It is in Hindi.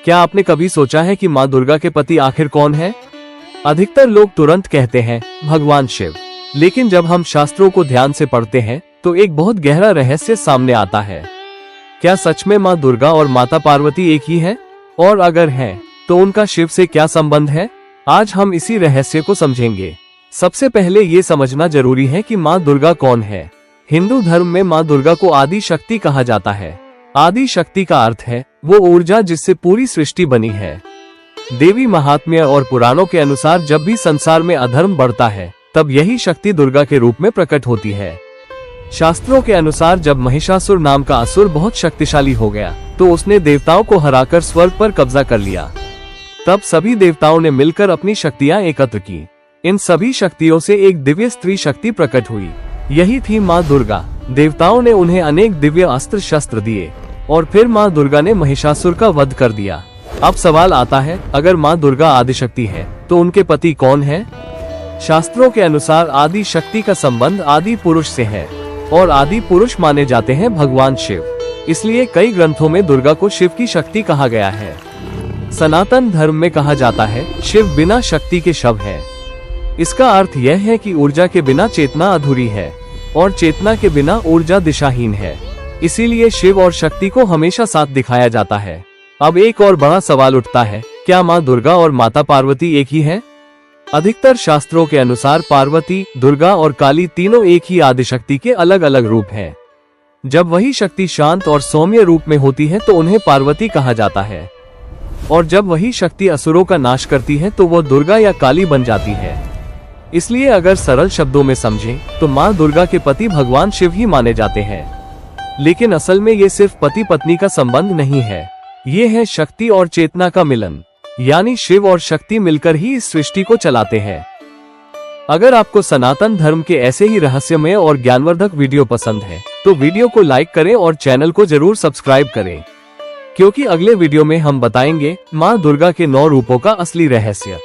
क्या आपने कभी सोचा है कि माँ दुर्गा के पति आखिर कौन है? अधिकतर लोग तुरंत कहते हैं भगवान शिव, लेकिन जब हम शास्त्रों को ध्यान से पढ़ते हैं तो एक बहुत गहरा रहस्य सामने आता है। क्या सच में माँ दुर्गा और माता पार्वती एक ही है? और अगर है तो उनका शिव से क्या संबंध है? आज हम इसी रहस्य को समझेंगे। सबसे पहले ये समझना जरूरी है कि माँ दुर्गा कौन है। हिंदू धर्म में माँ दुर्गा को आदि शक्ति कहा जाता है। आदि शक्ति का अर्थ है वो ऊर्जा जिससे पूरी सृष्टि बनी है। देवी महात्म्य और पुराणों के अनुसार जब भी संसार में अधर्म बढ़ता है तब यही शक्ति दुर्गा के रूप में प्रकट होती है। शास्त्रों के अनुसार जब महिषासुर नाम का असुर बहुत शक्तिशाली हो गया तो उसने देवताओं को हराकर स्वर्ग पर कब्जा कर लिया। तब सभी देवताओं ने मिलकर अपनी शक्तियां एकत्र की। इन सभी शक्तियों से एक दिव्य स्त्री शक्ति प्रकट हुई। यही थी माँ दुर्गा। देवताओं ने उन्हें अनेक दिव्य अस्त्र शस्त्र दिए और फिर माँ दुर्गा ने महिषासुर का वध कर दिया। अब सवाल आता है, अगर माँ दुर्गा आदिशक्ति है तो उनके पति कौन है? शास्त्रों के अनुसार आदि शक्ति का संबंध आदि पुरुष से है और आदि पुरुष माने जाते हैं भगवान शिव। इसलिए कई ग्रंथों में दुर्गा को शिव की शक्ति कहा गया है। सनातन धर्म में कहा जाता है शिव बिना शक्ति के शव है। इसका अर्थ यह है कि ऊर्जा के बिना चेतना अधूरी है और चेतना के बिना ऊर्जा दिशाहीन है। इसीलिए शिव और शक्ति को हमेशा साथ दिखाया जाता है। अब एक और बड़ा सवाल उठता है, क्या माँ दुर्गा और माता पार्वती एक ही है? अधिकतर शास्त्रों के अनुसार पार्वती, दुर्गा और काली तीनों एक ही आदिशक्ति के अलग अलग रूप हैं। जब वही शक्ति शांत और सौम्य रूप में होती है तो उन्हें पार्वती कहा जाता है, और जब वही शक्ति असुरों का नाश करती है तो वो दुर्गा या काली बन जाती है। इसलिए अगर सरल शब्दों में समझें तो माँ दुर्गा के पति भगवान शिव ही माने जाते हैं। लेकिन असल में ये सिर्फ पति पत्नी का संबंध नहीं है, ये है शक्ति और चेतना का मिलन। यानी शिव और शक्ति मिलकर ही इस सृष्टि को चलाते हैं। अगर आपको सनातन धर्म के ऐसे ही रहस्यमय और ज्ञानवर्धक वीडियो पसंद है तो वीडियो को लाइक करें और चैनल को जरूर सब्सक्राइब करें, क्योंकि अगले वीडियो में हम बताएंगे माँ दुर्गा के 9 रूपों का असली रहस्य।